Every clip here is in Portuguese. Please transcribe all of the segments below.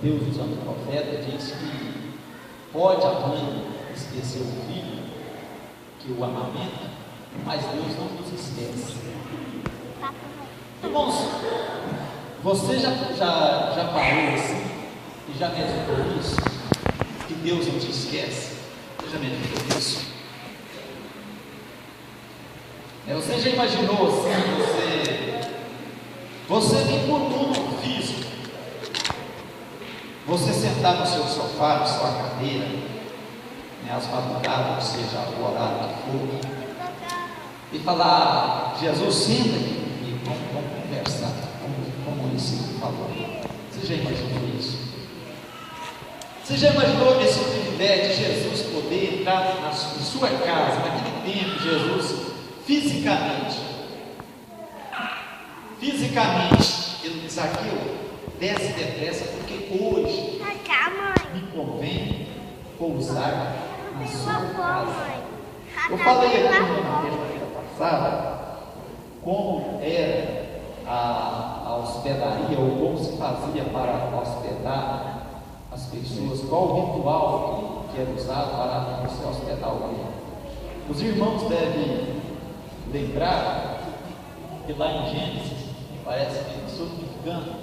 Deus, usando o profeta, diz que pode a mãe esquecer o filho que o amamenta, mas Deus não nos esquece. Irmãos, você já parou assim e já meditou isso? Que Deus não te esquece? Você já meditou isso? Você já imaginou assim, você vem por mundo físico, você sentar no seu sofá, na sua cadeira, às madrugadas, seja o horário que for, e falar: Jesus, senta aqui comigo, vamos conversar, como o discípulo falou. Você já imaginou isso? Você já imaginou esse privilégio de Jesus poder entrar na sua casa? Naquele tempo, Jesus fisicamente, ele diz: Zaqueu, desce depressa, porque hoje me convém pousar na sua casa. Eu falei aqui na terça-feira passada como era a hospedaria, ou como se fazia para hospedar as pessoas, qual o ritual que era usado para você hospedar alguém. Os irmãos devem lembrar que lá em Gênesis, parece que, se eu não me engano,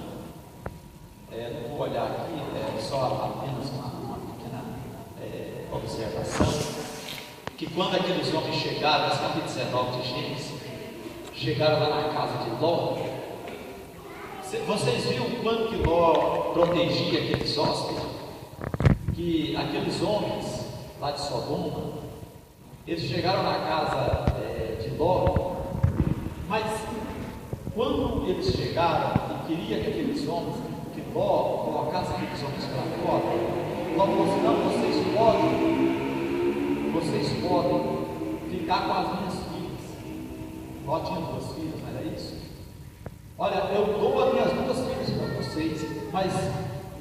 não vou olhar aqui, só apenas uma pequena observação, que quando aqueles homens chegaram, nesse capítulo 19 de Gênesis, chegaram lá na casa de Ló, vocês viram quanto que Ló protegia aqueles hóspedes? Que aqueles homens lá de Sodoma, eles chegaram na casa de Ló, mas quando eles chegaram e queria que aqueles homens, que Ló colocasse aqueles homens para fora, Ló falou assim: não, vocês podem ficar com as minhas filhas. Ló tinha 2 filhas, não era isso? Olha, eu dou as minhas 2 filhas para vocês, mas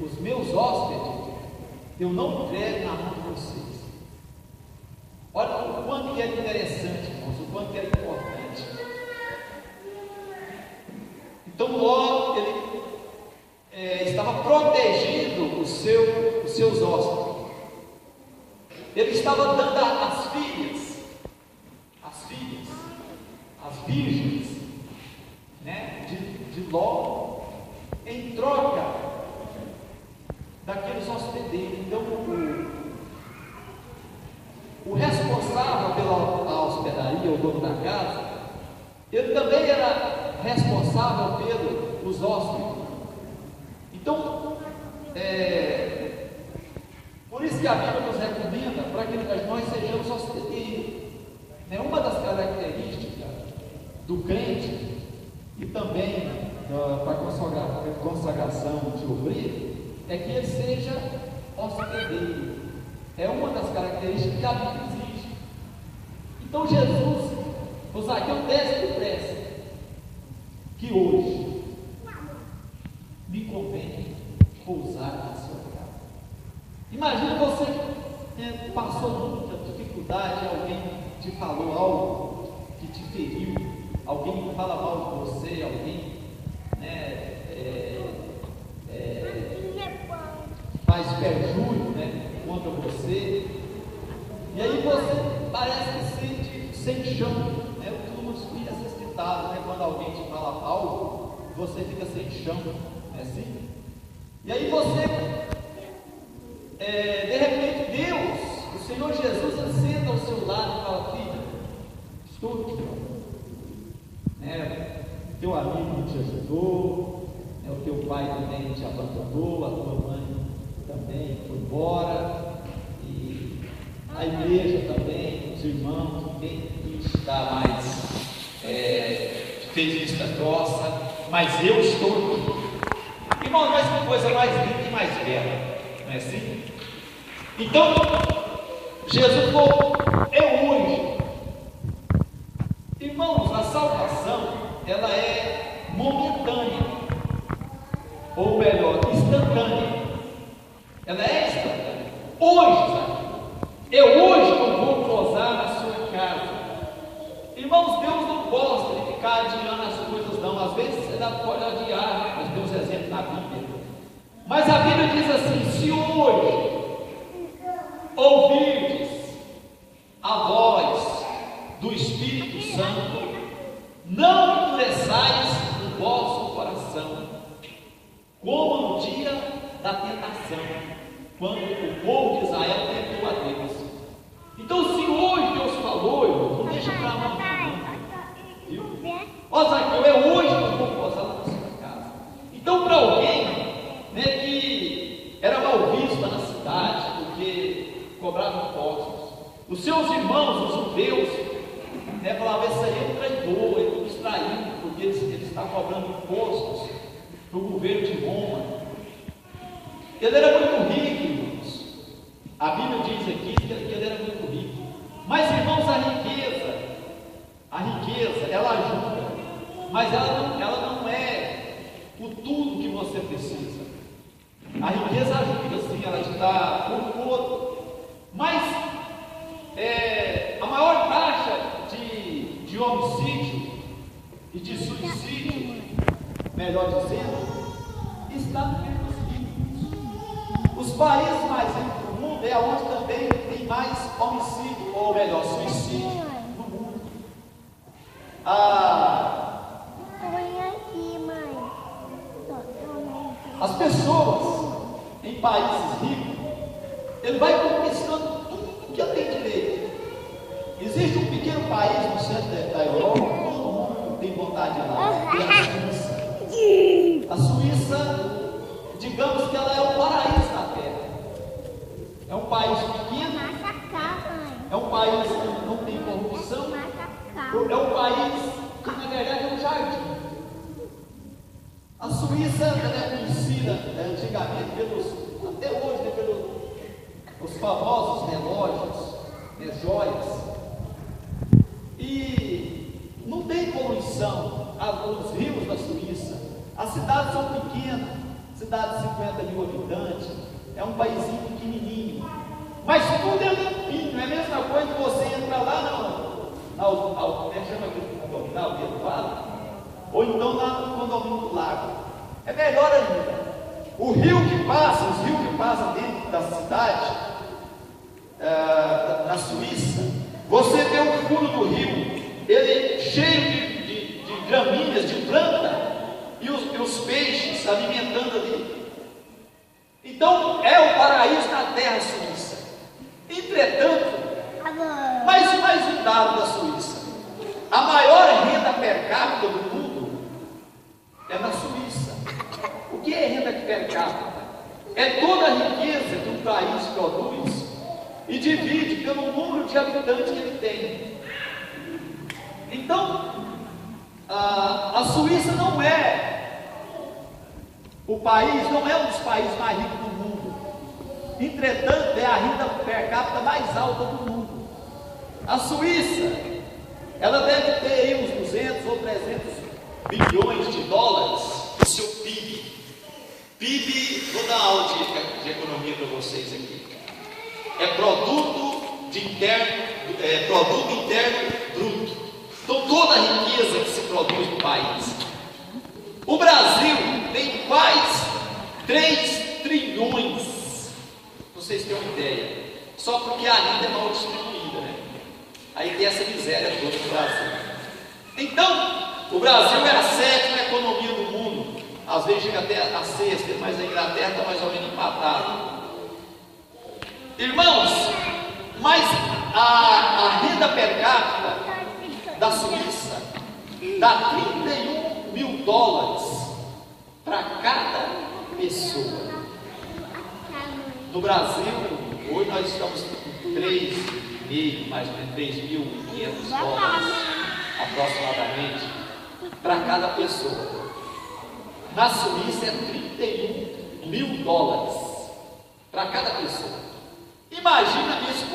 os meus hóspedes eu não entrego na mão de vocês. Olha o quanto que era interessante, irmãos, o quanto que era importante. Então Ló, ele estava protegendo os seus hóspedes. Ele estava dando as filhas, as virgens, de Ló, em troca daqueles hospedeiros. Então o responsável pela hospedaria, o dono da casa, ele também era responsável pelos hóspedes. Então, por isso que a Bíblia nos recomenda para que nós sejamos hospedeiros. Uma das características do crente, e também para a consagração de obreiro, é que ele seja hospedeiro. É uma das características que a Bíblia exige. Então Jesus, o Zaqueu, desce depressa, que hoje me convém pousar na sua casa. Imagina você passou muita dificuldade, alguém te falou algo que te feriu, alguém fala mal de você, alguém faz perjúrio contra você, e aí você parece que sente sem chão. Eu costumo ouvir essas ditadas, quando alguém te fala algo, você fica sem chão, não é assim? E aí você, de repente, Deus, o Senhor Jesus, ele senta ao seu lado e fala: filho, estou aqui, teu amigo te ajudou, o teu pai também te abandonou, a tua mãe também foi embora, e a igreja também, os irmãos, ninguém quis dar mais, fez vista grossa, mas eu estou aqui. Irmão, não é uma coisa mais linda e mais bela, não é assim? Então, Jesus falou: eu hoje. Irmãos, a salvação, ela é momentânea, ou melhor, instantânea. Ela é instantânea. Hoje, eu hoje não vou pousar na sua casa. Irmãos, Deus não gosta de ficar adiando as coisas, não. Às vezes você pode adiar, nós temos exemplo na Bíblia. Mas a Bíblia diz assim: se hoje ouvirdes a voz do Espírito Santo, não endureçais o vosso coração, como no dia da tentação, quando o povo de Israel tentou a Deus. Então, se hoje Deus falou, irmão, não deixa para amanhã, não. Viu? Ó, Zaqueu, é hoje que eu vou posar na sua casa. Então, para alguém, né, que era mal vista na cidade, porque cobrava impostos, os seus irmãos, os judeus, né, falavam: esse aí é um traidor, ele está distraindo, porque ele está cobrando impostos para o governo de Roma. Ele era muito rico, irmãos. A Bíblia diz aqui que ele era muito rico. Mas, irmãos, a riqueza, ela ajuda, mas ela não é o tudo que você precisa. A riqueza ajuda, sim, ela te dá um todo. Mas a maior taxa de homicídio e de suicídio, melhor dizendo, está no meio dos ricos. Os países mais ricos do mundo é onde também tem mais homicídio, ou melhor, suicídio no mundo. As pessoas em países ricos, ele vai conquistando tudo que ele tem direito. Existe um pequeno país no centro da Europa, todo mundo tem vontade de ir lá, que é a Suíça. A Suíça, digamos que ela é o paraíso da terra. É um país pequeno, é um país que não tem corrupção, é um país que na verdade é um jardim. A Suíça é conhecida antigamente até hoje, né, pelos famosos relógios, joias, e não tem poluição. Os rios da Suíça, as cidades são pequenas, cidade de 50 mil habitantes, é um paísinho pequenininho, mas tudo é limpinho. É a mesma coisa que você entra lá como é que chama aquele condomínio, ou então lá no condomínio do lago. É melhor ainda. Os rios que passam dentro da cidade, na Suíça, você vê o fundo do rio, ele cheio de gramíneas, de planta, e os peixes se alimentando ali. Então é o paraíso na terra suíça. Entretanto, mais um dado da Suíça: a maior renda per capita do mundo é na Suíça. O que é renda per capita? É toda a riqueza que um país produz e divide pelo número de habitantes que ele tem. Então, a Suíça não é um dos países mais ricos do mundo. Entretanto, é a renda per capita mais alta do mundo. A Suíça, ela deve ter aí uns 200 ou 300 bilhões de dólares no seu PIB. PIB, vou dar aula de economia para vocês aqui. É produto interno bruto. Então, toda a riqueza que se produz no país. O Brasil tem quase 3 trilhões, para vocês terem uma ideia, só porque a renda é mal distribuída, né? Aí tem essa miséria toda no Brasil. Então, o Brasil é a 7ª economia do mundo, às vezes chega até a 6ª, mas a Inglaterra está mais ou menos empatada. Irmãos, mas a renda per capita da Suíça dá 31 mil dólares para cada pessoa. No Brasil, hoje nós estamos com 3,5, mais ou menos 3.500 dólares aproximadamente para cada pessoa. Na Suíça é 31 mil dólares para cada pessoa. Imagina isso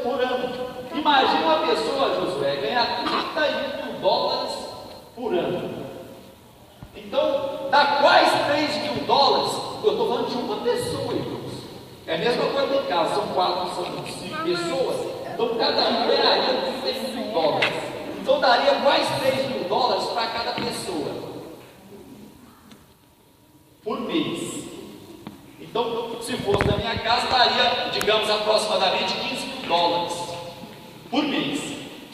por ano. Imagina uma pessoa, Josué, ganhar 31 mil dólares por ano. Então, dá quase 3 mil dólares. Eu estou falando de uma pessoa, irmãos. É a mesma coisa em casa, são 4, são 5 pessoas. Então, cada um ganharia 31 mil dólares. Então, daria quase 3 mil dólares para cada pessoa por mês. Então, se fosse na minha casa, daria, digamos, aproximadamente $15.000 por mês.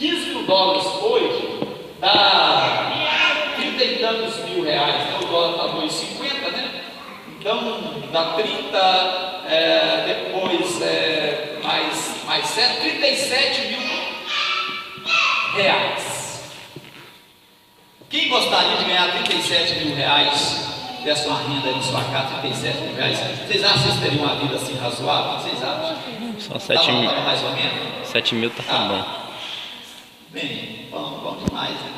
$15.000 hoje dá 30 e tantos mil reais, né? O dólar está 2,50, né? Então dá 30, depois mais 7, 37 mil reais. Quem gostaria de ganhar 37 mil reais, dessa uma renda aí na sua casa, 37 mil reais? Vocês acham que vocês teriam uma vida assim razoável? Vocês acham? Só 7 mil. Tava mais ou menos? 7 mil tá bom. Bem, bom demais, né?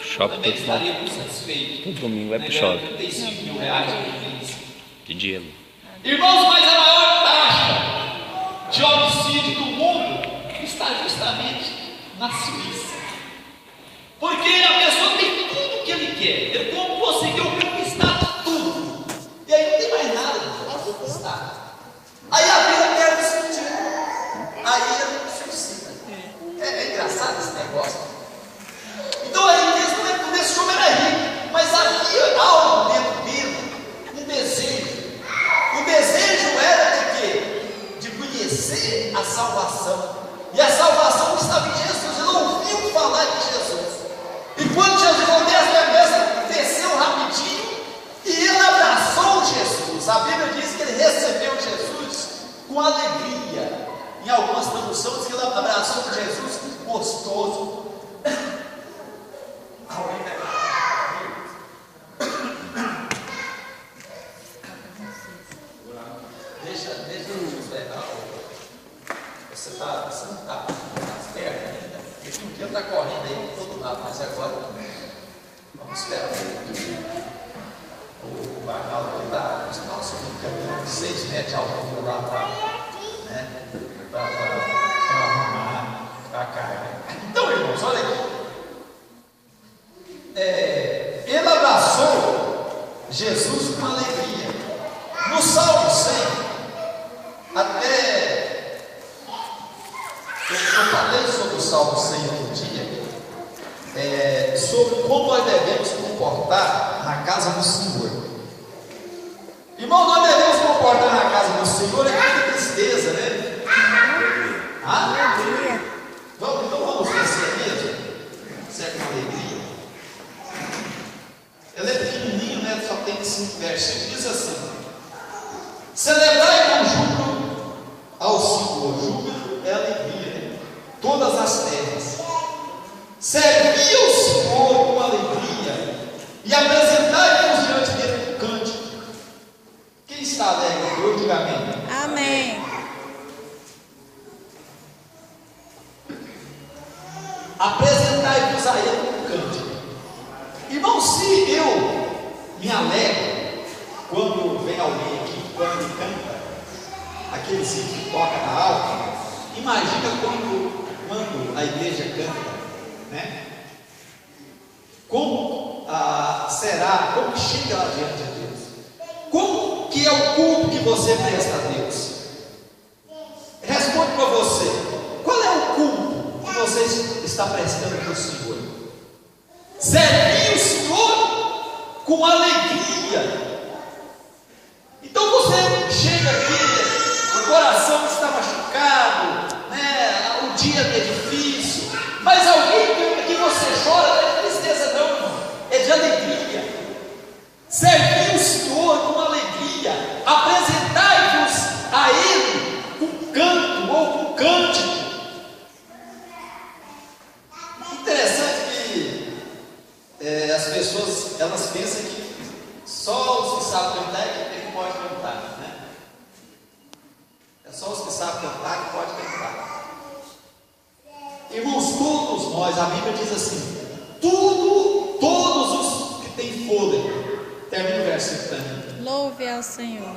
Shopping Também todo, estaria muito satisfeito. todo domingo vai pro Ganhando shopping. 35 mil reais por mês. De dia. Irmãos, mas a maior taxa de homicídio do mundo está justamente na Suíça. Porque a pessoa tem tudo que ele quer. Ele conseguiu conquistar tudo. E aí não tem mais nada para conquistar. Aí a vida quer discutir. Aí ele suicida. É engraçado esse negócio. Então aí esse homem era rico, mas havia algo dentro dele, um desejo. O desejo era de quê? De conhecer a salvação. E a salvação estava em Jesus. Ele ouviu falar de Jesus. E quando Jesus falou, desce a cabeça, desceu rapidinho e ele abraçou Jesus. A Bíblia diz que ele recebeu Jesus com alegria. Em algumas traduções que ele abraçou Jesus gostoso. Deixa eu esperar. Você não está esperto ainda. Porque um dia está correndo aí por todo lado, mas agora vamos esperar. O Arnaldo está subindo caminhão de 6 metros de altura lá para arrumar a carga. Então, irmãos, olha aqui. Ele abraçou Jesus com alegria. No Salmo 100, até eu falei sobre o Salmo 100 um dia, sobre como nós devemos comportar na casa do Senhor. Irmão, nós devemos comportar na casa do Senhor, é muita tristeza, né? Então vamos vencer mesmo? Certo, com alegria. Ele é pequenininho, né? Só tem 5 versículos. Diz assim: celebrai com júbilo ao Senhor. Júbilo é alegria, né? Todas as terras. Servi ao Senhor com alegria e apresentai-vos diante dele com cântico. Quem está alegre hoje, diga amém. Amém. Apresentai-vos a ele com cântico. Irmão, se eu me alegro quando vem alguém aqui, quando ele canta, aquele que toca na alma, imagina quando a igreja canta, né? Como será, como chega lá diante de Deus? Como que é o culto que você presta a Deus? Responde para você, qual é o culto que você está prestando para o Senhor? Servir o Senhor com alegria. Então você chega aqui, o coração está machucado, né? O dia é difícil, mas alguém que você chora não é de tristeza não, irmão, é de alegria. Servir o Senhor com alegria, apresentai-vos a Ele com canto ou com cântico. Interessante que as pessoas, elas pensam que só os que sabem cantar é que pode cantar, né? É só os que sabem cantar que pode cantar. Irmãos, todos nós, a Bíblia diz assim, todos os que têm fôlego. Termina o versículo também. Louve ao Senhor.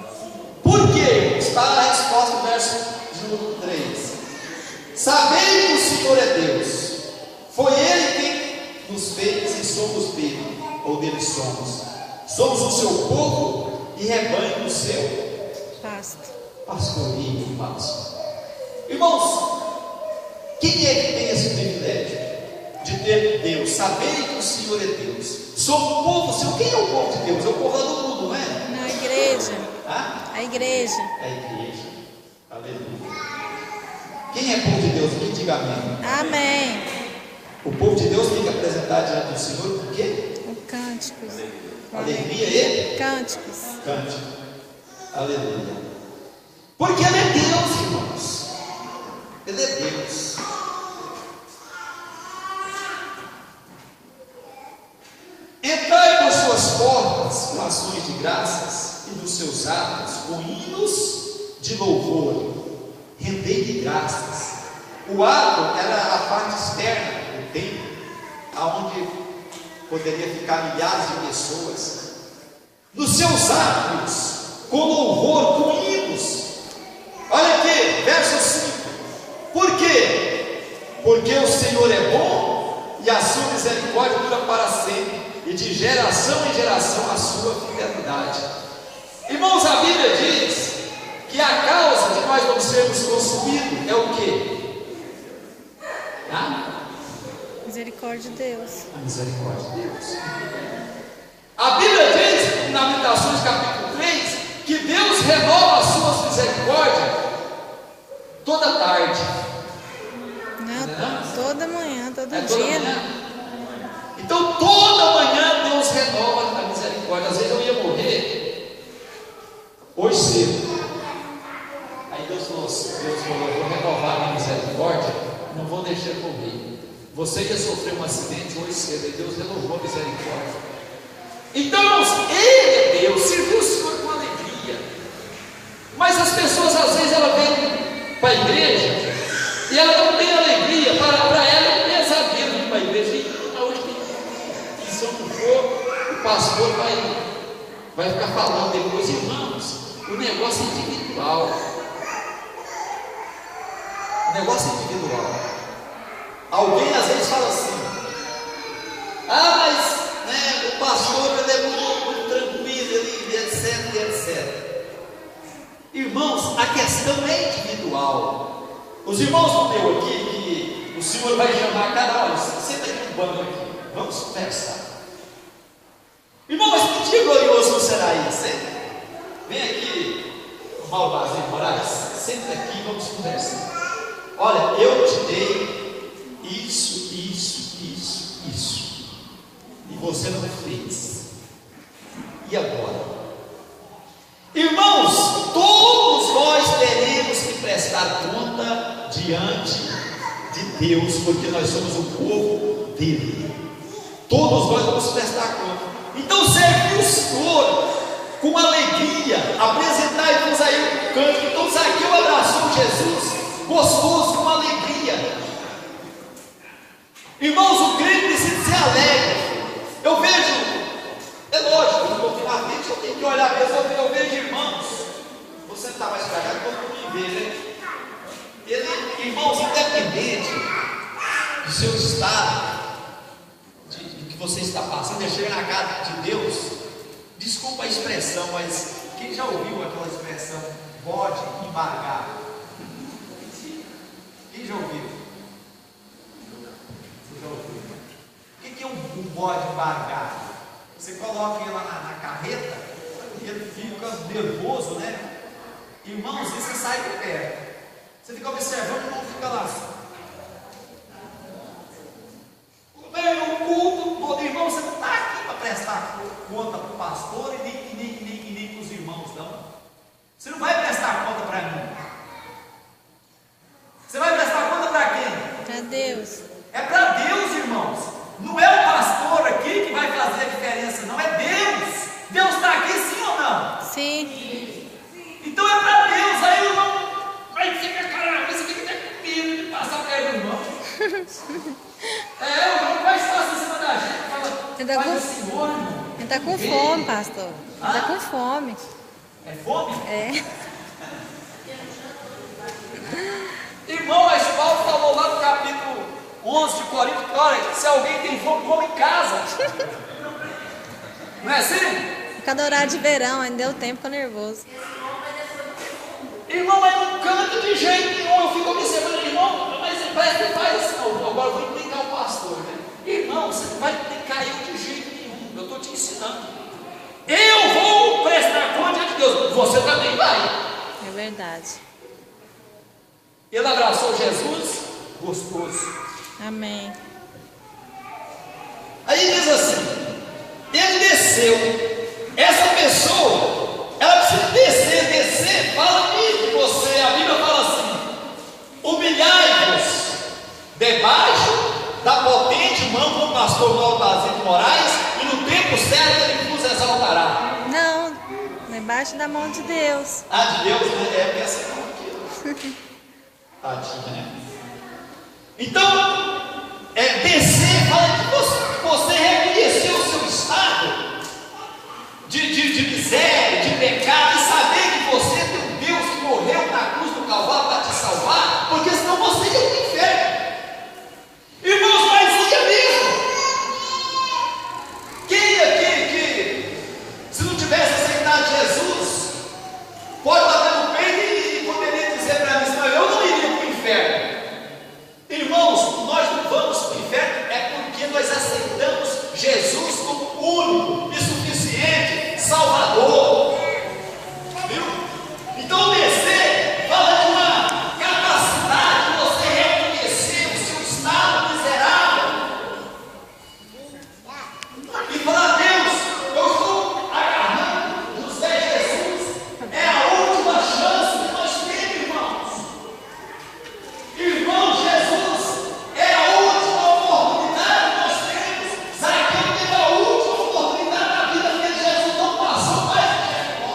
Por quê? Está a resposta do verso de número 3. Sabei que o Senhor é Deus. Foi Ele quem nos fez e somos dele, ou dele somos. Somos o seu povo e rebanho do seu pastorinho falso. Irmãos, quem é que tem esse privilégio de ter Deus? Sabei que o Senhor é Deus. Somos o povo seu. Quem é o povo de Deus? É o povo lá do mundo, não é? Na igreja. A A igreja. É a igreja. Aleluia. Quem é povo de Deus? Quem diga amém. Amém. O povo de Deus tem que apresentar diante do Senhor por quê? O cânticos. Alegria e Cânticos. cântico. Aleluia. Porque Ele é Deus, irmãos. Ele é Deus. Entrai por suas portas com ações de graças e nos seus atos com hinos de louvor. Rendei-lhe graças. O ato era a parte externa do templo, aonde poderia ficar milhares de pessoas. Nos seus atos, com louvor, com hinos. Olha aqui, verso 5. Por quê? Porque o Senhor é bom e a sua misericórdia dura para sempre, e de geração em geração a sua fidelidade. Irmãos, a Bíblia diz que a causa de nós não sermos consumidos é o quê? Misericórdia de Deus. A misericórdia de Deus. A Bíblia diz, em Lamentações capítulo 3, que Deus renova as suas misericórdias toda tarde. Não, toda manhã, todo É dia. toda manhã. Então toda manhã Deus renova a misericórdia. Às vezes eu ia morrer hoje cedo. Aí Deus falou, eu vou renovar a minha misericórdia, não vou deixar morrer. Você ia sofrer um acidente hoje cedo, e Deus renovou a misericórdia. Então, irmãos, Ele é Deus, serviu o Senhor com alegria. Mas as pessoas, às vezes, elas vêm para a igreja e ela não tem alegria. Para ela é um pesadelo ir para a igreja. E hoje tem, se eu não for, o pastor vai ficar falando depois. Irmãos, o negócio é individual. O negócio é individual. Alguém às vezes fala assim: mas o pastor ele é muito tranquilo, ele etc, etc. Irmãos, a questão é individual. Os irmãos não deu aqui que o Senhor vai chamar cada um. Senta aqui no banco aqui, vamos conversar. Irmão, mas que dia glorioso não será isso, hein? Vem aqui, Mauro Basílio Moraes, senta aqui e vamos conversar. Olha, eu te dei isso. E você não fez. E agora? Irmãos, todos nós teremos que prestar conta diante de Deus, porque nós somos o povo dele. Todos nós vamos prestar conta. Então servir o Senhor com alegria, apresentar-vos aí o canto. Então Zaqueu abraçou Jesus, gostoso, com alegria. Irmãos, o crente precisa ser alegre. Eu vejo, é lógico, eu não estou aqui na frente, eu tenho que olhar mesmo. Eu vejo irmãos, você está mais para cá, todo mundo me vê, né? Irmãos, independente do seu estado, de que você está passando, ele chega na casa de Deus. Desculpa a expressão, mas quem já ouviu aquela expressão, bode embargado? Quem já ouviu? O que é um bode embargado? Você coloca ele lá na carreta, ele fica nervoso, né? Irmãos, e você sai de perto. Você fica observando, o irmão fica lá assim. O culto todo, irmão, você não está aqui para prestar conta para o pastor e nem para os irmãos, não. Você não vai prestar conta para mim. Você vai prestar conta para quem? Para Deus. É para Deus, irmãos. Não é o pastor aqui que vai fazer a diferença, não, é Deus. Deus está aqui, sim ou não? Sim. Então é para Deus. Aí o irmão vai dizer, caramba, você fica até com medo de passar perto do irmão. O irmão vai estar em cima da gente, fala, faz assim, irmão. Ele está com fome, pastor. Ele está com fome. É fome? É. Irmão, mas Paulo falou lá no capítulo 11 de Coríntios, olha, se alguém tem fome, come em casa. Não é assim? Cada horário de verão, ainda deu tempo, ficou nervoso. Irmão, mas não canta de jeito nenhum. Eu fico observando, irmão, mas parece que faz assim. Agora eu vou implicar o pastor, né? Irmão, você não vai implicar eu de jeito nenhum. Eu estou te ensinando. Eu vou prestar conta vergonha diante de Deus, você também vai. É verdade. Ele abraçou Jesus, gostoso. Amém. Aí diz assim, ele desceu. Essa pessoa, ela precisa descer, fala de você. A Bíblia fala assim: humilhai-vos debaixo da potente mão do pastor Baltazar de Moraes, e no tempo certo ele vos exaltará. Não, debaixo da mão de Deus. Ah, de Deus, né? É porque essa mão aqui, ó. Tadinha, né? Então, descer fala de você reconhecer o seu estado de miséria, de pecado, e saber que você tem um Deus que morreu na cruz do Calvário para te salvar, porque senão você ia para o inferno. Irmãos, mas ia mesmo. Quem aqui que, se não tivesse aceitado Jesus, pode bater no peito e poderia dizer para mim: mas eu não iria para o inferno. Irmãos, nós não vamos para o inferno é porque nós aceitamos Jesus como único e suficiente Salvador. Viu? Então descer fala de uma capacidade de você reconhecer o seu estado miserável e falar: Deus, eu estou agarrando José Jesus, é a última chance que nós temos, irmãos. Irmãos, Jesus é a última oportunidade que nós temos. Zaqueu teve a última oportunidade na vida dele. Jesus não passou mais de Jericó,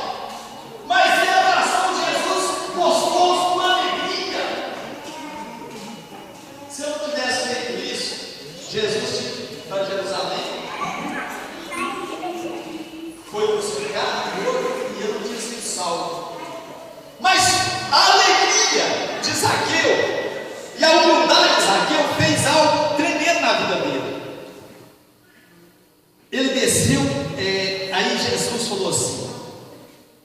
mas ele abraçou Jesus gostoso, com alegria. Se eu não tivesse feito isso, Jesus tinha ido para Jerusalém, foi crucificado, morto, e eu não tinha sido salvo. Mas a alegria de Zaqueu e a humildade de Zaqueu fez algo tremendo na vida dele. Ele desceu, aí Jesus falou assim: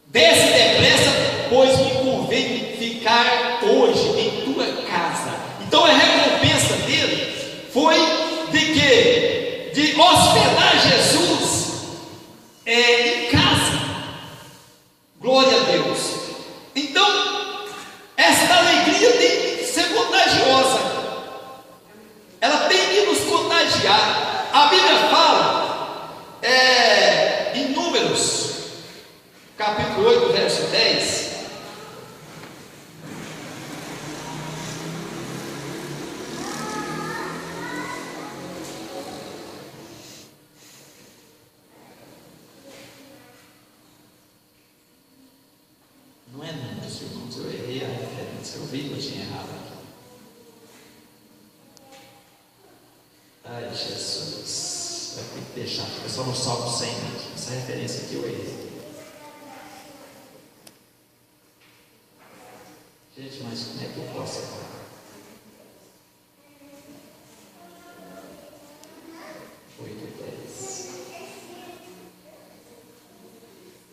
desce depressa, pois me convém ficar hoje em tua casa. Então a recompensa dele foi de quê? De hospedar Jesus em casa. Glória a Deus. Então, esta alegria tem que ser contagiosa, ela tem que nos contagiar. A Bíblia fala em Números, capítulo 8, verso 10. Não é Números, irmãos, eu errei a referência, eu vi que eu tinha errado aqui. Ai, Jesus, vai ter que deixar, porque só no Salmo 100, essa referência aqui eu errei. Gente, mas como é que eu posso errar?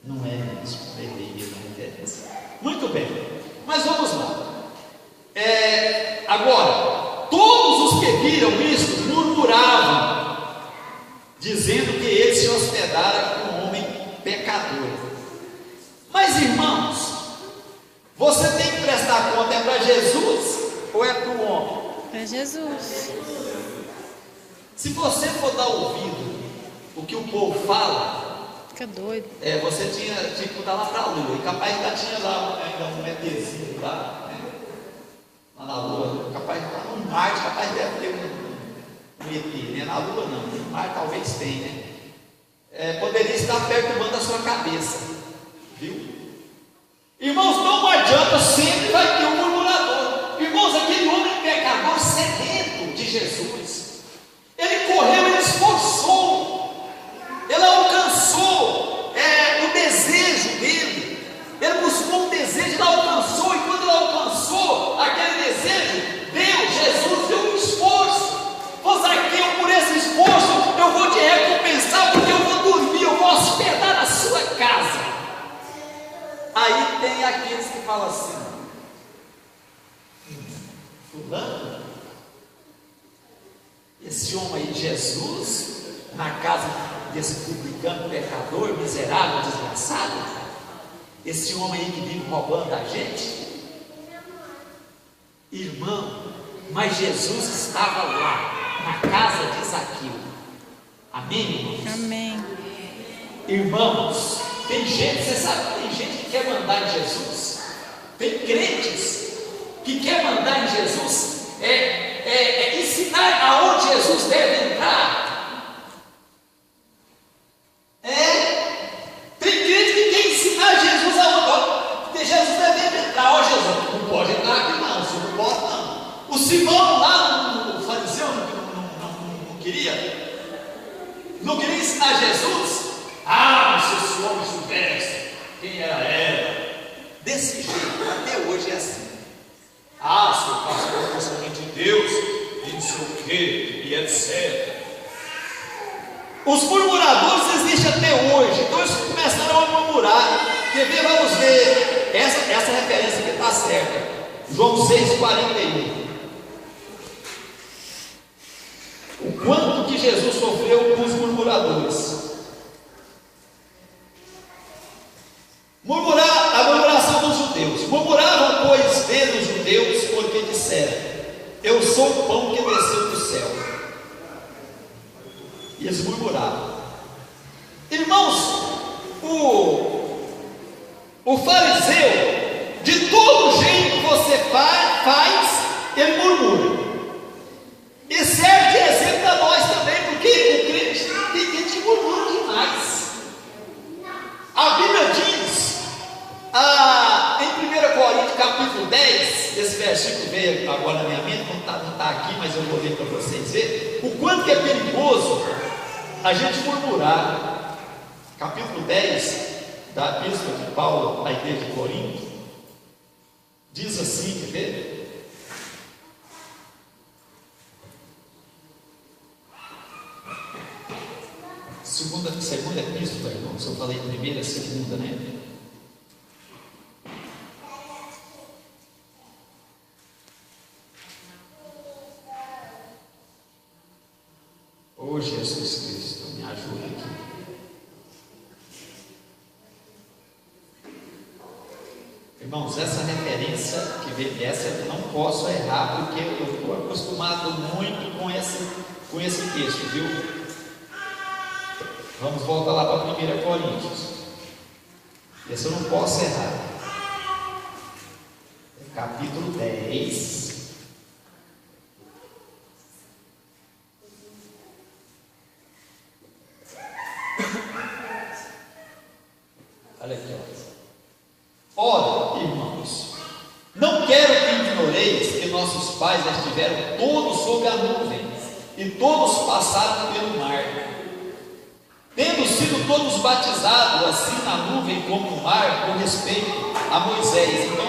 Não é mesmo, errei a referência. Muito bem, mas vamos lá. Agora, todos os que viram isso murmuravam, dizendo que ele se hospedara com um homem pecador. Mas, irmãos, você tem que prestar conta: é para Jesus ou é para o homem? Para Jesus. Se você for dar ouvido o que o povo fala, Fica doido. você tinha que mudar lá para a Lua, e capaz que tinha lá ainda um ETzinho lá, né? Lá na Lua, capaz que está no Marte, capaz deve ter um ET, né? Na Lua não, no Marte talvez tenha, né? Poderia estar perturbando a sua cabeça, viu? Irmãos, não adianta, sempre vai ter um murmurador. Irmãos, aquele homem pecador sedento de Jesus, ele correu, ele esforçou, ele alcançou o desejo dele, ele buscou um desejo, ele alcançou, e quando ele alcançou aquele desejo, Deus, Jesus, deu um esforço. Ô Zaqueu, por esse esforço eu vou te recompensar, porque eu vou dormir, eu vou hospedar na sua casa. Aí tem aqueles que falam assim: fulano, esse homem aí, Jesus, na casa desse publicano, pecador, miserável, desgraçado, esse homem aí que vive roubando a gente? Irmão, mas Jesus estava lá, na casa de Zaqueu. Amém, irmãos? Amém. Irmãos, tem gente, você sabe, tem gente que quer mandar em Jesus. Tem crentes que quer mandar em Jesus, ensinar aonde Jesus deve entrar. Tem crente que quer ensinar Jesus aonde, porque Jesus deve entrar. Ó, Jesus, não pode entrar aqui não, o senhor não pode não. O Simão lá, o fariseu, não queria ensinar Jesus. Mas se esse homem soubesse quem era ela. Desse jeito, até hoje é assim. Seu pastor é somente Deus, e não sei o que, e etc. Os murmuradores existem até hoje. Então eles começaram a murmurar. Quer ver? Vamos ver. Essa referência aqui está certa. João 6,41. O quanto que Jesus sofreu com os murmuradores. A murmuração dos judeus. Murmuravam, pois, vendo os judeus, porque disseram: eu sou o pão que desceu do céu. E eles murmuravam. Irmãos, o fariseu, de todo jeito que você faz, ele murmura. E serve de exemplo a nós também, porque o crente tem gente que murmura demais. A Bíblia diz, em 1 Coríntios capítulo 10, esse versículo veio agora na minha mente, não está aqui, mas eu vou ler para vocês verem, o quanto que é perigoso a gente murmurar. Capítulo 10 da Epístola de Paulo à igreja de Corinto, diz assim, quer ver? Segunda epístola, irmãos, eu falei primeira, segunda, né? Oh, Jesus Cristo, me ajuda aqui. Irmãos, essa referência que vem dessa, eu não posso errar, porque eu estou acostumado muito com esse texto, viu? Vamos voltar lá para 1 Coríntios. Esse eu não posso errar. Capítulo 10. Olha aqui, ó. Ora, irmãos, não quero que ignoreis que nossos pais estiveram todos sob a nuvem, e todos passaram pelo mar, tendo sido todos batizados, assim na nuvem como no mar, com respeito a Moisés. Então,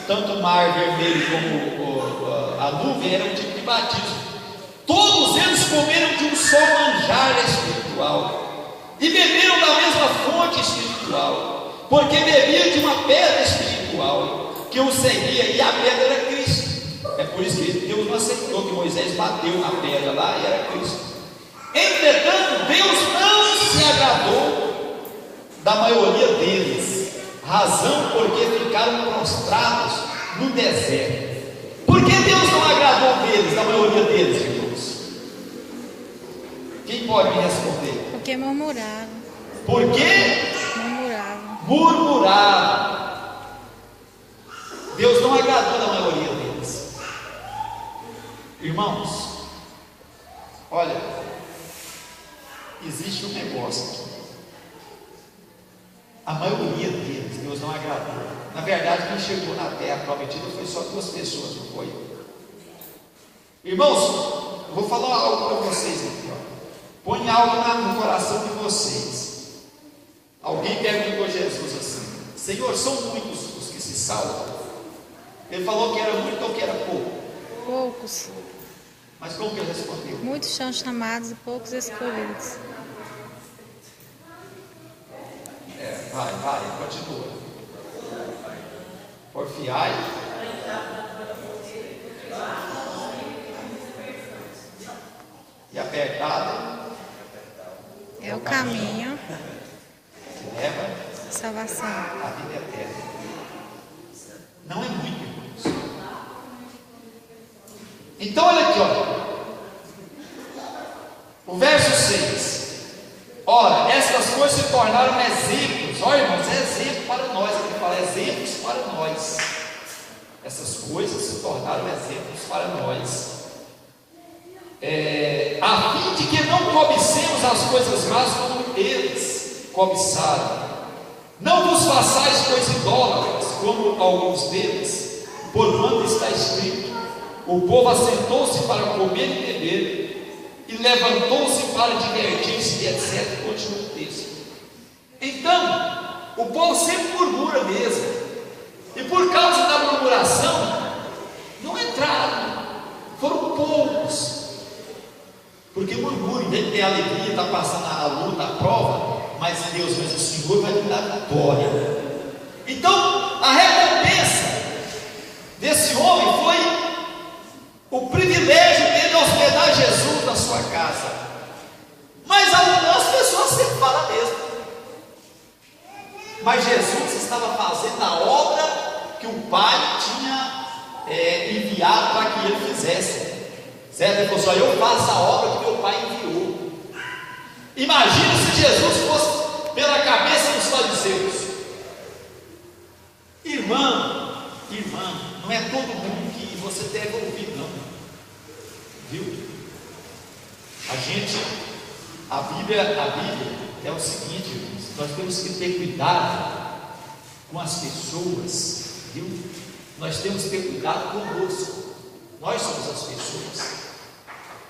tanto o mar vermelho como a nuvem era um tipo de batismo. Todos eles comeram de um só manjar espiritual, e beberam da mesma fonte espiritual, porque bebiam de uma pedra espiritual que os seguia, e a pedra era Cristo. É por isso que Deus não aceitou que Moisés bateu na pedra lá, e era Cristo. Entretanto, Deus não se agradou da maioria deles, razão porque ficaram prostrados no deserto. Por que Deus não agradou deles, da maioria deles, irmãos? Quem pode me responder? Porque murmuraram. Por que? Murmuravam. Murmuraram. Deus não agradou da maioria deles. Irmãos, olha, existe um negócio aqui. A maioria deles, Deus não agradou. Na verdade, quem chegou na terra prometida foi só 2 pessoas, não foi? Irmãos, eu vou falar algo para vocês aqui, ó. Põe algo no coração de vocês. Alguém perguntou a Jesus assim: Senhor, são muitos os que se salvam? Ele falou que era muito ou que era pouco? Poucos. Mas como que ele respondeu? Muitos são chamados e poucos escolhidos. Vai, continua. Porfiai. E apertada. É o caminho. Que leva. salvação. A vida eterna. Não é muito, irmãos. Então, olha aqui, olha. O verso 6. Ora, estas coisas se tornaram exemplos. Olha, irmãos, é exemplo para nós. Ele fala exemplos para nós. Essas coisas se tornaram exemplos para nós. A fim de que não cobicemos as coisas más como eles cobiçaram. Não vos façais, pois, idólatras, como alguns deles, porquanto está escrito: o povo assentou-se para comer e beber, e levantou-se para divertir-se, e etc. Continua o texto. Então, o povo sempre murmura mesmo, e por causa da murmuração, não entraram, foram poucos. Porque murmúrio, deve ter alegria, está passando a luta, a prova, mas Deus, mas o Senhor vai lhe dar vitória. Então, a recompensa desse homem foi o privilégio dele hospedar Jesus na sua casa. Mas algumas pessoas sempre falam mesmo. Mas Jesus estava fazendo a obra que o Pai tinha enviado para que ele fizesse. Certo? Ele falou assim: eu faço a obra que meu Pai enviou. Imagina se Jesus fosse pela cabeça dos fariseus. Irmã, não é todo mundo que você deve ouvir, não. Viu? A Bíblia é o seguinte, irmãos: nós temos que ter cuidado com as pessoas, viu? Nós temos que ter cuidado conosco. Nós somos as pessoas.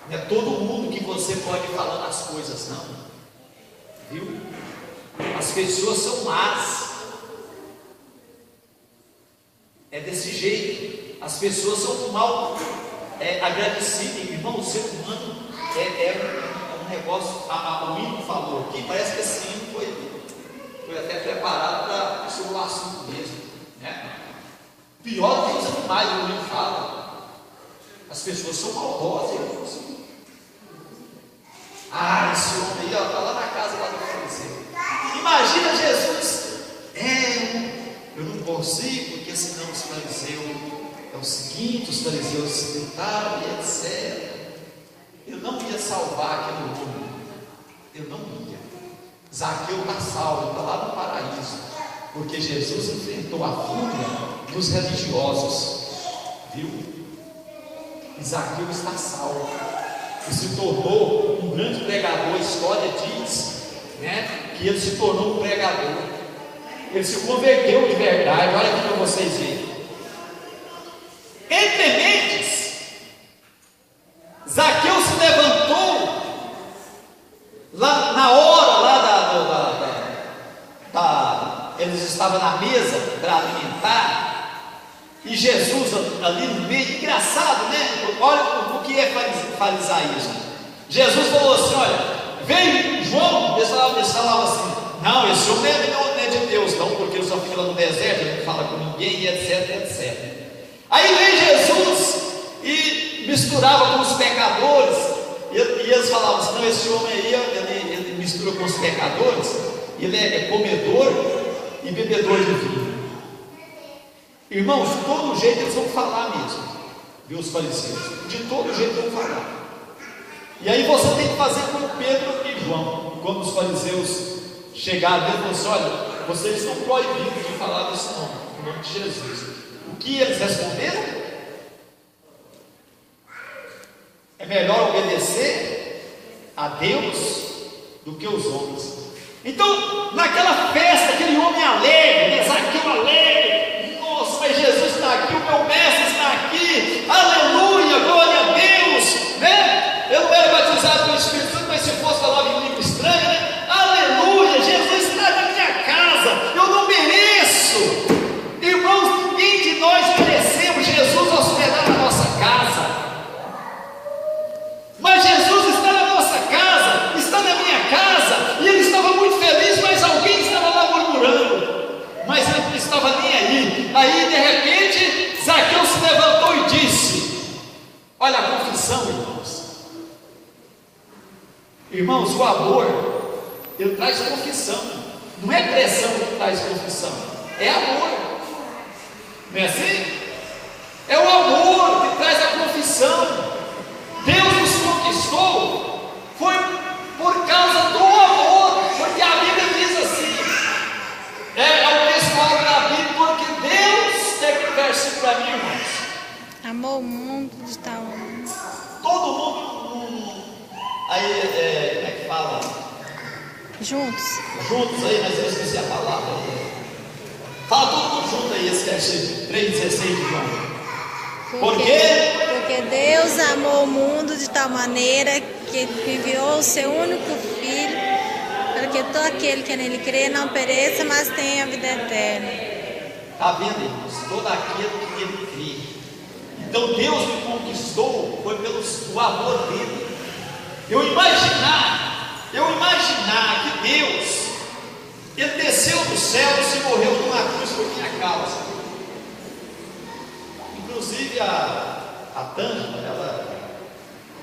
Não é todo mundo que você pode falar as coisas, não. Viu? As pessoas são más. É desse jeito. As pessoas são mal agradecidas. Irmão, o ser humano é um negócio. O hino falou aqui, parece que esse hino foi até preparado sobre o assunto mesmo, né? Pior do que os animais, o hino fala. As pessoas são maldosas, irmãos. Esse homem aí está lá na casa lá do fariseu. Imagina Jesus. Eu não consigo, porque senão os fariseus é o seguinte: os fariseus se tentaram e etc. Eu não ia salvar aquele homem. Eu não ia. Zaqueu está salvo, está lá no paraíso, porque Jesus enfrentou a fúria dos religiosos. Viu? E Zaqueu está salvo. E se tornou um grande pregador. A história diz, né, que ele se tornou um pregador. Ele se converteu de verdade. Olha aqui para vocês verem. Entre mentes, Zaqueu se levantou lá na hora eles estavam na mesa para alimentar, e Jesus ali no meio. Engraçado, né? Olha o que é farisaísmo. Jesus falou assim: olha, veio João. Eles falavam assim: não, esse homem não é de Deus, não, porque ele só fica lá no deserto, ele não fala com ninguém, e etc, etc. Aí veio Jesus e misturava com os pecadores, e eles falavam assim: não, esse homem aí, ele mistura com os pecadores, ele é comedor e bebedor de vinho. Irmãos, de todo jeito eles vão falar mesmo, viu, os fariseus? De todo jeito vão falar. E aí você tem que fazer como Pedro e João. Quando os fariseus chegaram, ele falou assim: olha, vocês estão proibidos de falar desse nome, o nome de Jesus. O que eles responderam? É melhor obedecer a Deus do que os homens. Então, naquela festa, aquele homem alegre, Zaqueu alegre: nossa, mas Jesus está aqui, o meu mestre está aqui, aleluia, glória a Deus, né? Eu não era batizado pelo Espírito Santo, mas se fosse falar em língua estranha, né? Aleluia, Jesus está na minha casa, eu não mereço. Irmãos, ninguém de nós merecemos Jesus hospedar na nossa casa. Mas Jesus está na nossa casa, está na minha casa, e ele estava muito feliz, mas alguém estava lá murmurando, mas ele não estava nem aí. Aí de repente Zaqueu se levantou e disse: olha a confissão, irmãos. Irmãos, o amor, ele traz confissão. Não é pressão que traz confissão, é amor. Não é assim? É o amor que traz a confissão. Deus nos conquistou, foi por causa do amor, porque a Bíblia diz assim, é o textual da Bíblia, porque Deus, tem que versículo para mim, irmãos. Amou o mundo de tal maneira. Todo mundo, aí, como é que fala? Juntos. Juntos aí, mas eu esqueci a palavra. Fala todo mundo junto aí, esse versículo 3,16 de João. Por quê? Porque Deus amou o mundo de tal maneira que enviou o seu único Filho, para que todo aquele que nele crê não pereça, mas tenha a vida eterna. Está vendo, irmãos? Todo aquele que nele crê. Então Deus me conquistou, foi pelo amor dele. Eu imaginar que Deus, Ele desceu do céu e morreu numa cruz por minha causa. Inclusive a Tângela,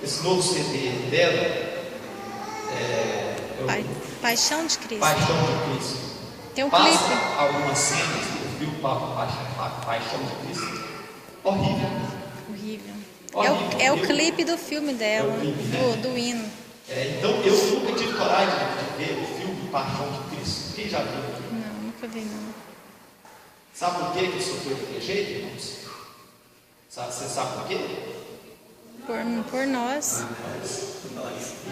esse novo CD dela, Paixão de Cristo. Paixão de Cristo. Tem um Passa clipe. algumas cenas do filme Paixão de Cristo. Horrível. Horrível. Horrível. É o clipe do filme dela, É o clipe, né? do hino. Então eu nunca tive coragem de ver o filme Paixão de Cristo. Quem já viu? Não, nunca vi não. Sabe por que ele sofreu daquele jeito, irmãos? Você sabe por quê? Por nós.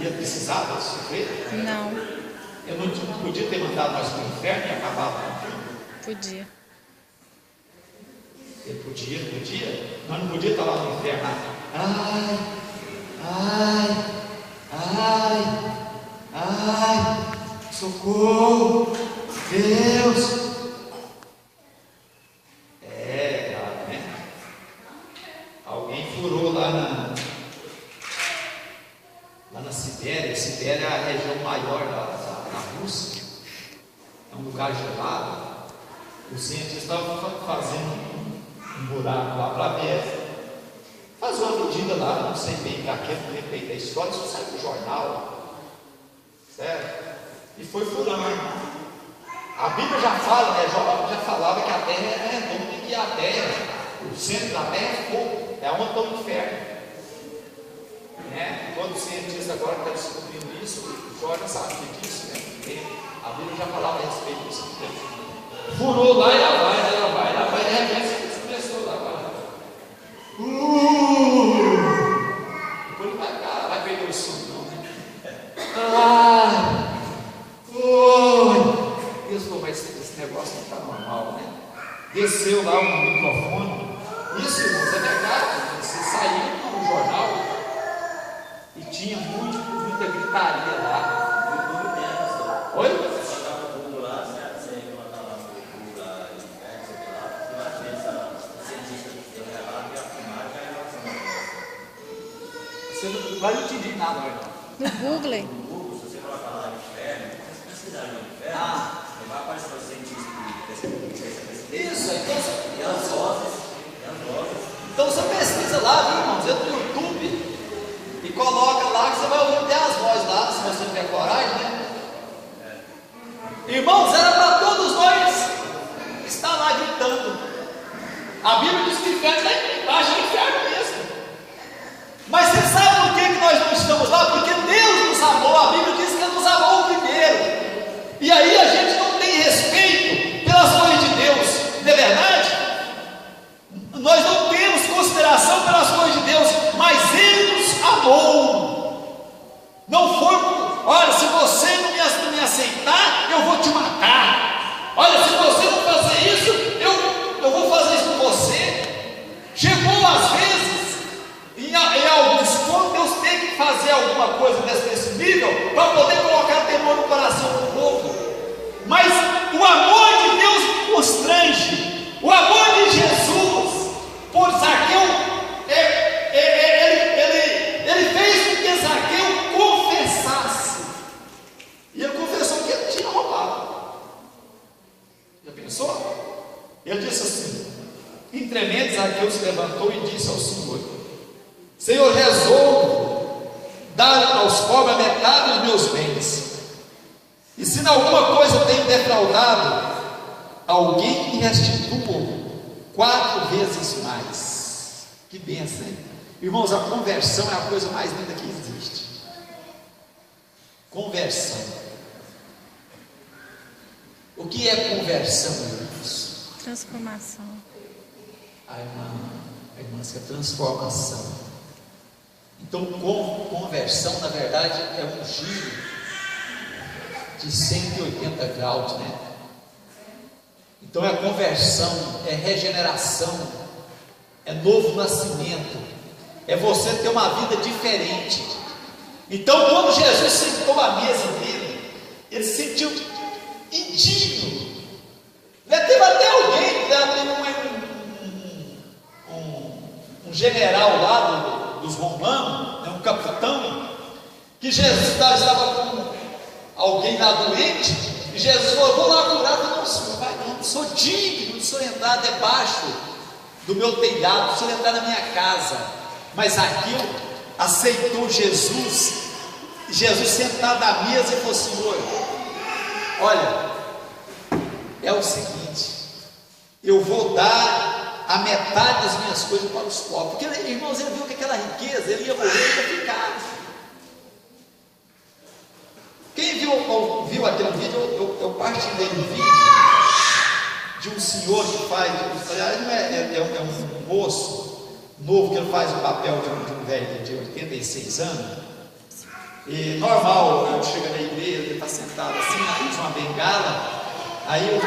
Ia precisar sofrer? Não, Eu não podia ter mandado nós para o inferno e acabar com o filme. podia. Ele podia. Nós não podíamos estar lá no inferno. Ai, socorro, Deus. Claro, né? Alguém furou lá na Sibéria. Sibéria é a região maior da Rússia. É um lugar gelado. Os cientistas estavam fazendo um buraco lá para ver. Fazer uma medida lá, não sei bem para que, não lembro bem da história, isso sai do jornal. Certo? E foi furando. A Bíblia já fala, né? Já falava que a terra é redonda e que a terra, o centro da terra é fogo, é onde está o inferno. Né? Todo cientista agora está descobrindo isso, o Jorge sabe disso, né? Porque a Bíblia já falava a respeito disso. Furou lá e ela vai, de repente começou lá. Depois vai perder o som, não, né? Deus falou, mas esse negócio não está normal, né? Desceu lá um microfone. Isso, irmãos, é verdade. Você saiu no jornal e tinha muita gritaria lá. Oi? Você não vai entender nada, não. No Google. Se você colocar lá no inferno, pesquisar no inferno, vai aparecer o cientista que isso, então você pesquisa lá, viu, irmãos, entra no YouTube e coloca lá que você vai ouvir até as vozes lá, se você tiver coragem, né? Irmãos, era para todos nós estar lá gritando. A Bíblia diz que o inferno está embaixo do inferno mesmo. Mas você sabe por que nós não estamos lá? Porque Deus nos amou. A Bíblia diz que Ele nos amou primeiro. E aí a gente não tem respeito pelas coisas de Deus, não é verdade? Nós não temos consideração pelas coisas de Deus, mas Ele nos amou. Não foi, olha, se você não me aceitar, eu vou te matar. Olha, se você não fazer isso, eu vou fazer isso com você. Chegou às vezes, em alguns pontos, Deus tem que fazer alguma coisa desse nível para poder colocar temor no coração do povo. Mas o amor de Deus me constrange. O amor de Jesus por Zaqueu, ele fez com que Zaqueu confessasse. E ele confessou que ele tinha roubado. Já pensou? Ele disse assim: em tremendo, Zaqueu se levantou e disse ao Senhor: Senhor, resolvo dar aos pobres a metade dos meus bens. E se em alguma coisa eu tenho defraudado alguém, me restitua 4 vezes mais. Que bênção, hein? Irmãos, a conversão é a coisa mais linda que existe. Conversão. O que é conversão, irmãos? Transformação. A irmã, isso é transformação. Então, conversão, na verdade, é um giro de 180 graus, né? Então, é conversão, é regeneração, é novo nascimento, é você ter uma vida diferente. Então, quando Jesus sentou à mesa dele, ele se sentiu indigno. Teve até alguém, um general lá dos romanos, um capitão, que Jesus estava com alguém lá doente, e Jesus falou: vou lá curar. Não, senhor, vai não sou digno de senhor entrar debaixo do meu telhado, de senhor entrar na minha casa. Mas aquilo aceitou Jesus, e Jesus sentado à mesa e falou: Senhor, olha, é o seguinte, eu vou dar a metade das minhas coisas para os pobres. Porque, irmãos, ele viu que aquela riqueza, ele ia morrer e ia ficar. Quem viu aquele vídeo, eu partilhei um vídeo de um senhor que faz, é um moço novo, que ele faz o papel de um velho de 86 anos. E normal, eu chego na igreja, ele está sentado assim, usa uma bengala. Aí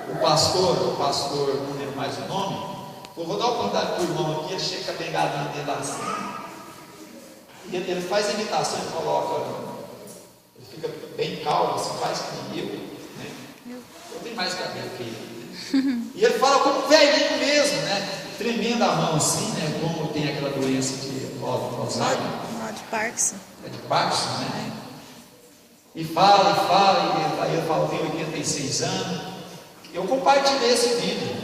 o pastor, não lembro mais o nome, falou: vou dar uma oportunidade para o irmão aqui. Ele chega com a bengalinha dele assim, e ele faz a imitação, ele coloca, ele fica bem calmo, assim, faz que eu, né? Eu tenho mais cabelo que ele. E ele fala como velhinho mesmo, né? Tremendo a mão assim, né? Como tem aquela doença de Alzheimer. De Parkinson. É de Parkinson, né? E fala, e aí eu falo: tenho 86 anos. Eu compartilhei esse vídeo.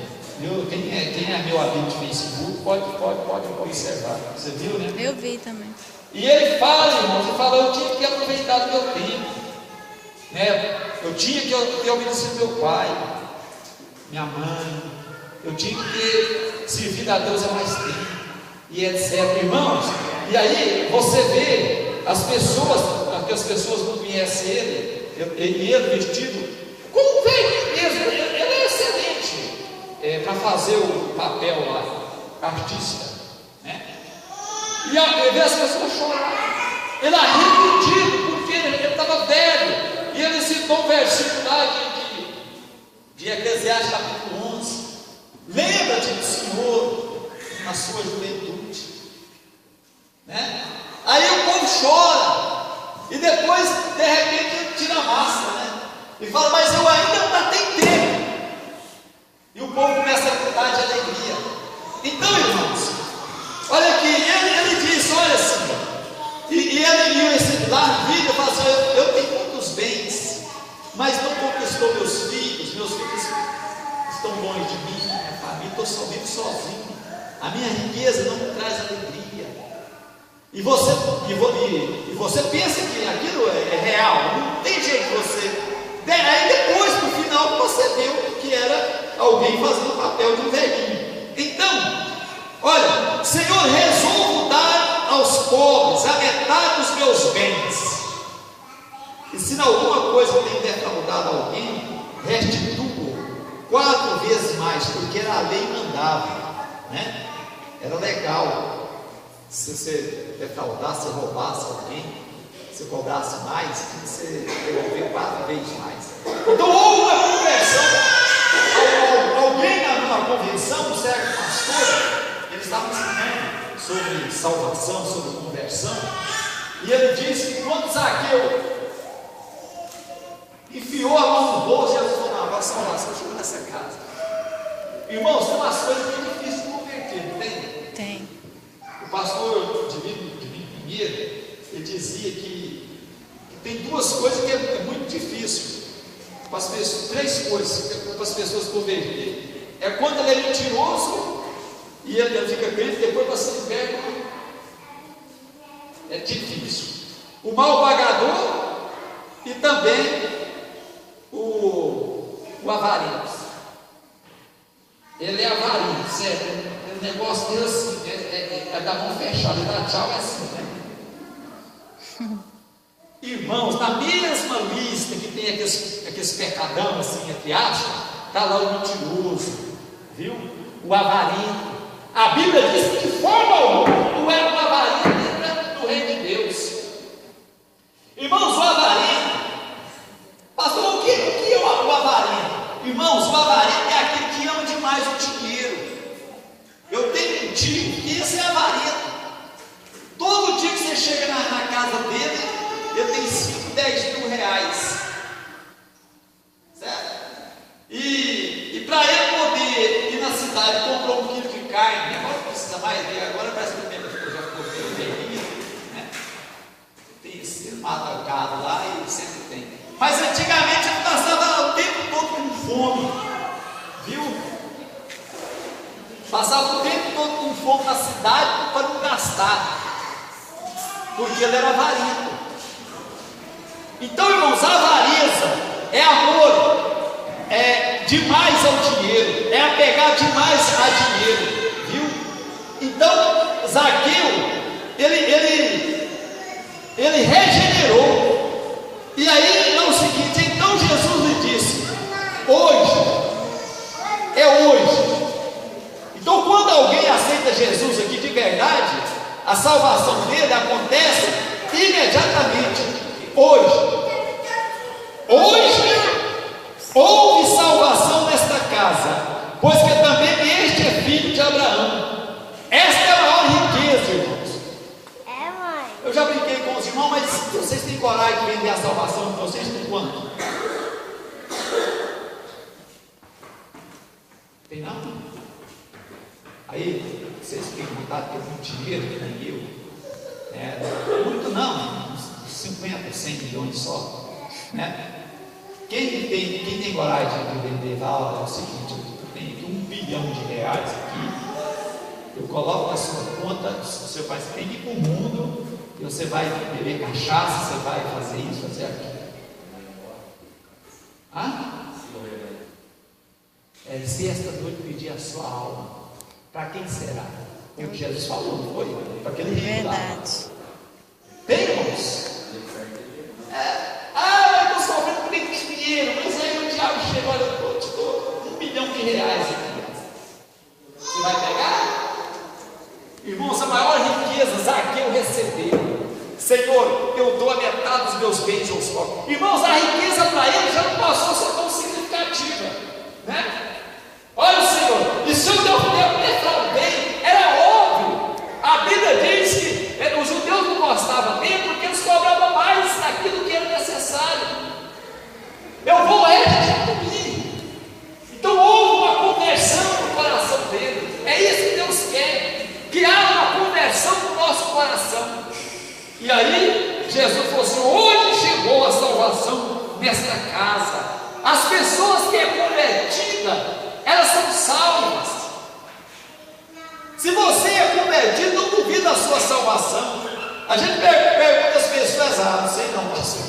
Quem é meu amigo de Facebook pode observar. Você viu, né? Eu vi também. E ele fala, irmãos, eu tinha que aproveitar do meu tempo, né? Eu tinha que ter obedecido meu pai, minha mãe, eu tinha que ter servido a Deus há mais tempo, e etc. Irmãos, e aí você vê as pessoas não conhecem ele, e ele vestido como velho mesmo. Ele é excelente para fazer o papel lá, artista, né? E vê as pessoas chorar. Ele arrependido porque ele estava velho. E ele citou um versículo lá de Eclesiastes capítulo 11: lembra-te do Senhor na sua juventude, né? Aí o povo chora, e depois de repente ele tira a máscara, né? E fala: mas eu ainda tenho tempo. E o povo começa a gritar de alegria. Então, irmãos, olha aqui, ele diz: olha assim, e ele viu esse lá no vídeo, fala assim: eu tenho muitos bens, mas não conquistou meus filhos estão longe de mim, minha família, estou vivo sozinho, a minha riqueza não me traz alegria. E você pensa que aquilo é real, não tem jeito de você. Aí depois, no final, você viu que era alguém fazendo o papel de um velhinho. Então, olha: Senhor, resolvo dar aos pobres a metade dos meus bens, e se em alguma coisa eu tenho defraudado alguém, restituo 4 vezes mais, porque era a lei mandava, né? Era legal. Se você defraudasse, roubasse alguém, se cobrasse mais, você devolver 4 vezes mais. Então houve uma conversão. Alguém na convenção, um certo pastor, ele estava ensinando sobre salvação, sobre conversão, e ele disse que quando Zaqueu enfiou a mão no bolso, Jesus falou: não, agora a salvação chegou nessa casa. Irmãos, tem umas coisas muito difíceis de converter, não tem? Tem. O pastor Divino Pinheiro, ele dizia que tem 2 coisas que é muito difícil para as pessoas, 3 coisas para as pessoas converterem. É quando ele é mentiroso e ele fica crente, depois para se libertar, é difícil. O mal pagador e também o avarento. Ele é avarento, certo? O negócio dele assim, é da mão fechada, dá tchau, é assim, né? Irmãos, na mesma lista que tem aqueles pecadão, assim, entre aspas, está lá o mentiroso, viu? O avarento. A Bíblia diz que de forma alguma não é um avarento dentro do reino de Deus. Irmãos, o avarento, pastor, o que é o avarento? Irmãos, o avarento é aquele que ama demais o dinheiro. Eu tenho um tio que esse é avarento. Todo dia que você chega na casa dele, ele tem 5, 10 mil reais. Certo? E para ele poder ir na cidade comprar 1 quilo de carne, agora não precisa mais ver, agora parece que ele já ficou velhinho, né? Ele mata o gado lá e sempre tem. Mas antigamente ele passava o tempo todo com fome, viu? Passava o tempo todo com fome na cidade para não gastar, porque ele era avarento. Então, irmãos, a avareza é amor, é demais ao dinheiro, é apegar demais a dinheiro, viu? Então, Zaqueu, ele regenerou. E aí é o seguinte, então Jesus lhe disse: hoje, é hoje. Então, quando alguém aceita Jesus aqui de verdade, a salvação dele acontece imediatamente. Hoje houve salvação nesta casa, pois que também este é filho de Abraão. Esta é a maior riqueza, irmãos. Eu já brinquei com os irmãos, mas vocês têm coragem de vender a salvação de vocês por quanto? Tem não? Aí, vocês têm vontade de ter muito dinheiro, que nem eu. Muito não, 50, 100 milhões só. Né? Quem tem coragem de vender lá, é o seguinte: eu tenho aqui 1 bilhão de reais aqui, eu coloco na sua conta, você tem que ir para o mundo, e você vai beber cachaça, você vai fazer isso, fazer aquilo. Se esta noite pedir a sua alma, para quem será? É o que Jesus falou, não foi? Para aquele rico lá. Tem, irmãos? Eu estou sofrendo por dinheiro, mas aí o diabo chega: olha, eu te dou 1 bilhão de reais aqui. Você vai pegar? Irmãos, a maior riqueza Zaqueu recebeu. Senhor, eu dou a metade dos meus bens aos pobres. Irmãos, a riqueza para ele já não passou a ser tão significativa, né? Olha, Senhor, e se o teu filho defraudei, era óbvio. A Bíblia diz que os judeus não gostavam dele porque eles cobravam mais daquilo que era necessário. Eu vou retribuir. Então houve uma conversão no coração dele. É isso que Deus quer, que haja uma conversão no nosso coração. E aí Jesus falou assim: hoje chegou a salvação nesta casa. As pessoas que é convertida, elas são salvas. Se você é convertido, não duvida da sua salvação. A gente pergunta às pessoas: não sei não, pastor.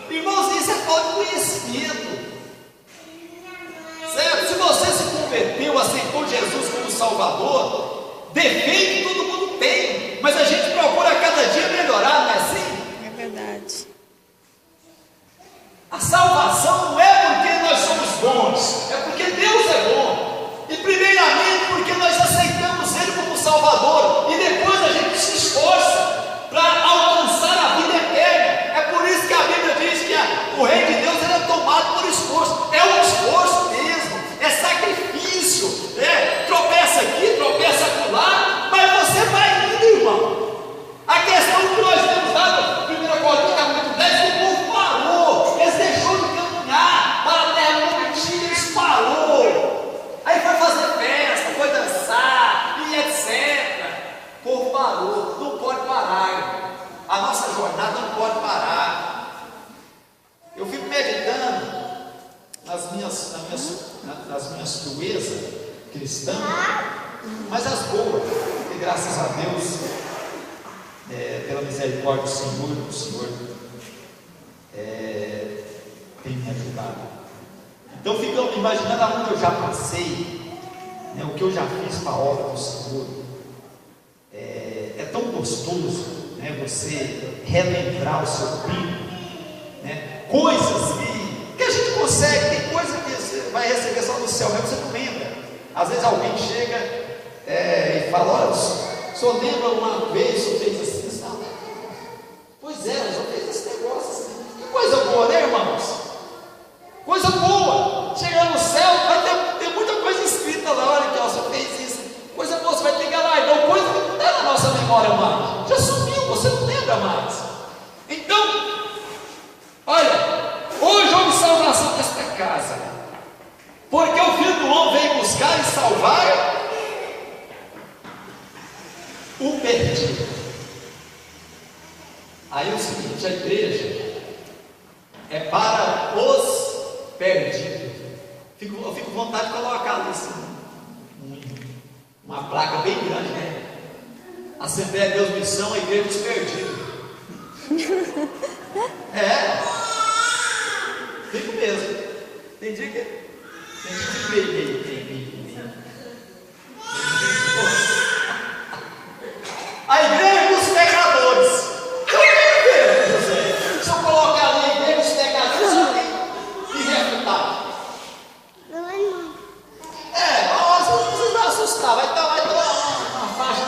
Irmãos, isso é falta de conhecimento, certo? Se você se converteu, aceitou Jesus como Salvador, defeito todo mundo tem, mas a gente procura cada dia melhorar, não é assim? É verdade. A salvação não é porque nós somos bons, é porque Deus é bom. E primeiramente porque nós aceitamos Ele como Salvador, e depois a gente se esforça para alcançar a vida eterna. É por isso que a Bíblia diz que o reino de Deus ele é tomado por esforço. É um esforço mesmo, é sacrifício, tropeça aqui, tropeça acolá, mas você vai indo, irmão. A questão que nós temos lá no 1 Coríntios capítulo 10, que o povo parou, eles deixou de caminhar para a terra prometida, eles parou. Aí foi fazer festa, foi dançar e etc. O povo parou, não pode parar. A nossa jornada não pode parar. Eu fico meditando nas minhas cruezas cristãs, mas as boas, e graças a Deus, pela misericórdia do Senhor tem me ajudado. necessitado. Então fica imaginando aonde eu já passei, né, o que eu já fiz para a obra do Senhor. É tão gostoso, né, você relembrar o seu tempo, né, coisas que a gente consegue, tem coisa que você vai receber só no céu, mesmo você não lembra. Às vezes alguém chega e fala: olha, o senhor lembra uma vez, o senhor fez assim, sabe? Pois é, o senhor fez esse negócio assim. Que coisa boa, né, irmãos? Coisa boa. Chegar no céu, vai ter muita coisa escrita lá. Olha que o senhor fez isso. Coisa boa, você vai ter galardão, coisa que não está na nossa memória mais. Já sumiu, você não lembra mais. Então, olha, hoje houve salvação desta casa, porque o Filho do Homem veio buscar e salvar o perdido. Aí é o seguinte: a igreja é para os perdidos. Eu fico com vontade de colocar ali assim, uma placa bem grande, né? Assembleia de Deus Missão, a igreja dos perdidos. Fico mesmo. Tem dia que meio. A igreja dos pecadores. Eu quero ver, José. Se eu colocar ali a igreja dos pecadores, eu tenho que refutar. Vocês vão assustar. Vai ter uma faixa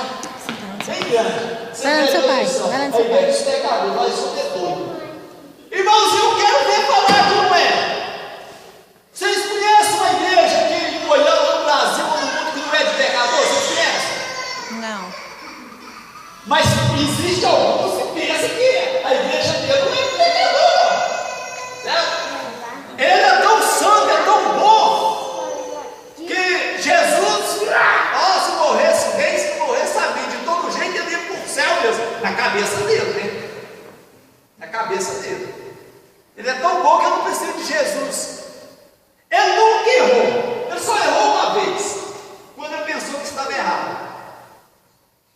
bem grande. Vai lá no seu pai. Vai lá no seu pai. A igreja dos pecadores, vai ser doido. Irmãozinho, eu quero ver falar como é. Vocês conhecem uma igreja aqui em Goiânia, no Brasil, ou no mundo, que não é de pecador? Vocês conhecem? Não. Mas existe alguns que pensam que a igreja dele não é de pecador. Certo? Ele é tão santo, é tão bom, que Jesus, se morresse bem, se morresse sabia, de todo jeito ele ia para o céu mesmo. Na cabeça dele, né? Na cabeça dele. Ele é tão bom que eu não preciso de Jesus. Ele nunca errou. Ele só errou uma vez, quando ele pensou que estava errado.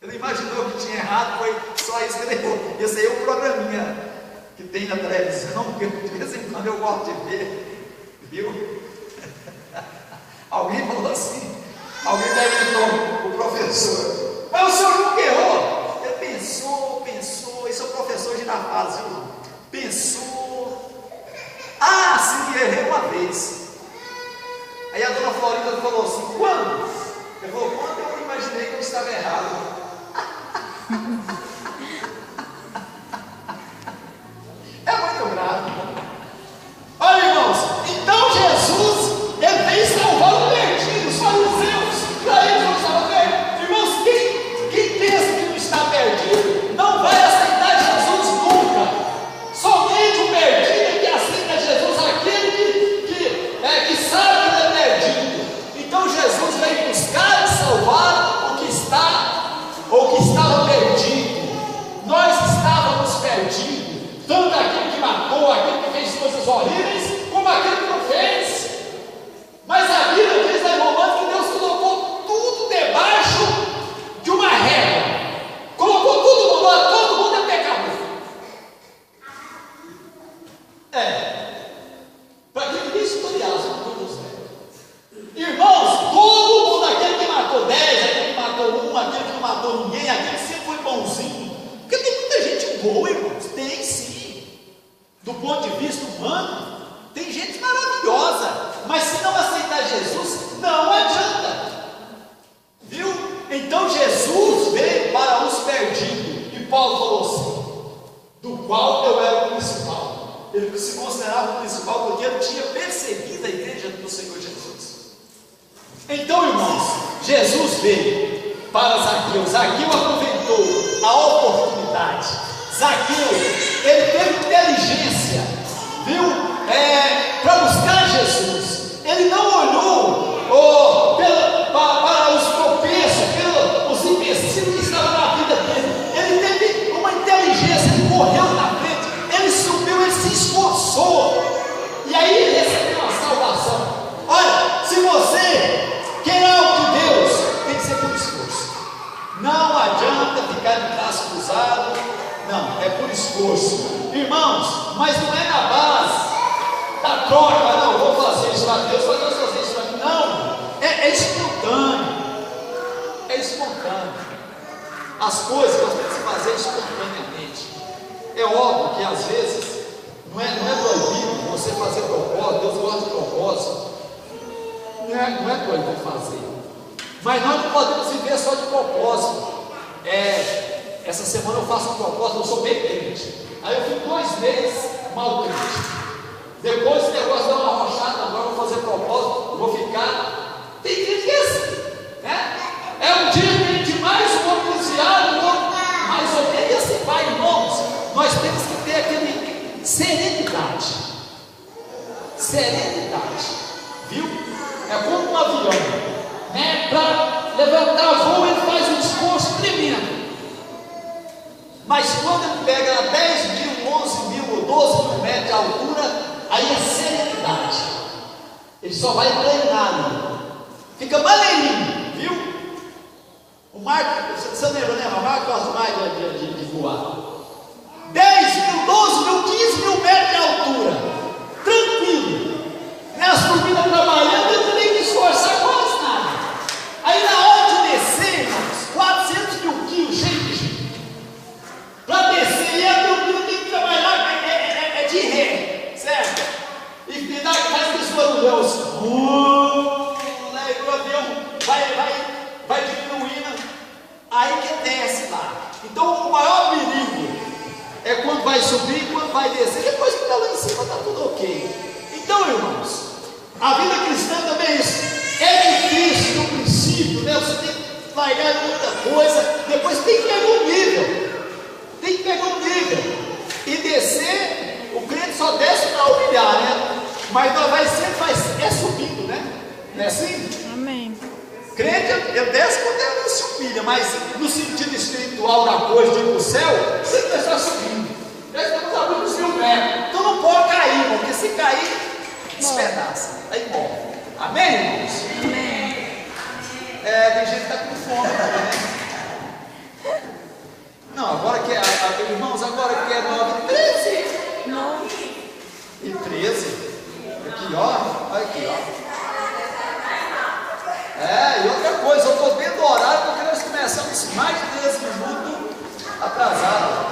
Ele imaginou que tinha errado, foi só isso que ele errou. Esse aí é um programinha que tem na televisão, que de vez em quando eu gosto de ver. Viu? Alguém falou assim, alguém perguntou o professor: mas o senhor nunca errou? Ele pensou, esse é o professor de Nafaz, viu? Pensou, sim, errei uma vez. Aí a dona Florinda falou assim: quando? Ele falou: quando eu imaginei que eu estava errado. É muito grave. Olha, irmãos, então Jesus, ele veio salvar o perdido, os fariseus. Para eles vão salvar perdido. Irmãos, quem pensa que não está perdido não vai aceitar Jesus nunca. Somente o perdido é que aceita Jesus, aquele que sabe que ele é perdido. Então Jesus veio buscar e salvar o que estava perdido. Nós estávamos perdidos, tanto aquele que matou, aquele que fez coisas horríveis, como aquele que não fez. Mas a Bíblia diz lá em Romanos que Deus colocou tudo debaixo de uma régua, colocou todo mundo é pecador. Para quem tem historial, irmãos, todo mundo, aquele que matou 10, aquele que matou 1, aquele que não matou ninguém, aquele que sempre foi bonzinho, porque tem muita gente boa, irmãos, tem sim, do ponto de vista humano, tem gente maravilhosa, mas se não aceitar Jesus, não adianta, viu? Então Jesus veio para os perdidos, e Paulo falou assim, do qual eu era o principal. Ele se considerava o principal porque ele tinha perseguido a igreja do Senhor Jesus. Então, irmãos, Jesus veio para Zaqueu. Zaqueu aproveitou a oportunidade. Zaqueu, ele teve inteligência, viu? Para buscar Jesus. Ele não olhou para os tropeços, os empecilhos que estavam na vida dele. Ele teve uma inteligência, ele correu na frente, ele subiu, ele se esforçou. E aí ele recebeu a salvação. Olha, se você quer algo de Deus, tem que ser por esforço. Não adianta ficar de braço cruzado. Não, é por esforço. Irmãos, mas não é na base da troca, não, eu vou fazer isso para Deus, vai Deus fazer isso para mim. Não, é espontâneo. É espontâneo. As coisas nós temos que fazer espontaneamente. É óbvio que às vezes não é proibido você fazer propósito, Deus gosta de propósito. Não é proibido fazer. Mas nós não podemos viver só de propósito. Essa semana eu faço um propósito, eu sou bem crente. Aí eu fico 2 meses mal crente. Depois o negócio dá uma arrochada, agora eu vou fazer propósito, eu vou ficar. Tem crente que é assim, né? É um dia que a gente mais mobilizado, o outro mais ou menos, e assim vai, irmãos. Nós temos que ter aquele serenidade. Serenidade, viu? É como um avião, né? Para levantar voo, ele faz um esforço tremendo. Mas quando ele pega 10 mil, 11 mil ou 12 mil metros de altura, aí é serenidade. Ele só vai treinar ali. Fica maneirinho, viu? O Marco, você lembra, né? O Marco gosta mais de voar. 10 mil, 12 mil, 15 mil metros de altura. Tranquilo. As turbinas trabalhando, eu não tenho que esforçar quase nada. Aí na hora de descer, irmãos, 400 mil quilos, gente. Para descer, e a turbina tem que trabalhar, é de ré, certo? E dá aquelas barulhão assim. O avião vai diminuindo, aí que desce lá. Então o maior perigo é quando vai subir, quando vai descer. Depois que está lá em cima, está tudo ok. Então, irmãos, a vida cristã também é isso. É difícil no princípio, né? Você tem que largar muita coisa, depois tem que pegar um nível. Tem que pegar um nível. E descer, o crente só desce para humilhar, né? Mas nós é subindo, né? Não é assim? Amém. Crente, ele desce quando ele não se humilha, mas no sentido espiritual da coisa de ir para o céu, sempre está subindo. Nós estamos a muitos mil metros. Então não pode cair, irmão, porque se cair, despedaça. Aí morre. Amém, irmãos? Amém. Tem gente que está com fome também, né? Não, agora que irmãos, agora que é 9h13. 9h13. Aqui, ó. Olha aqui, ó. E outra coisa, eu estou vendo o horário porque nós começamos mais de 13 minutos atrasados.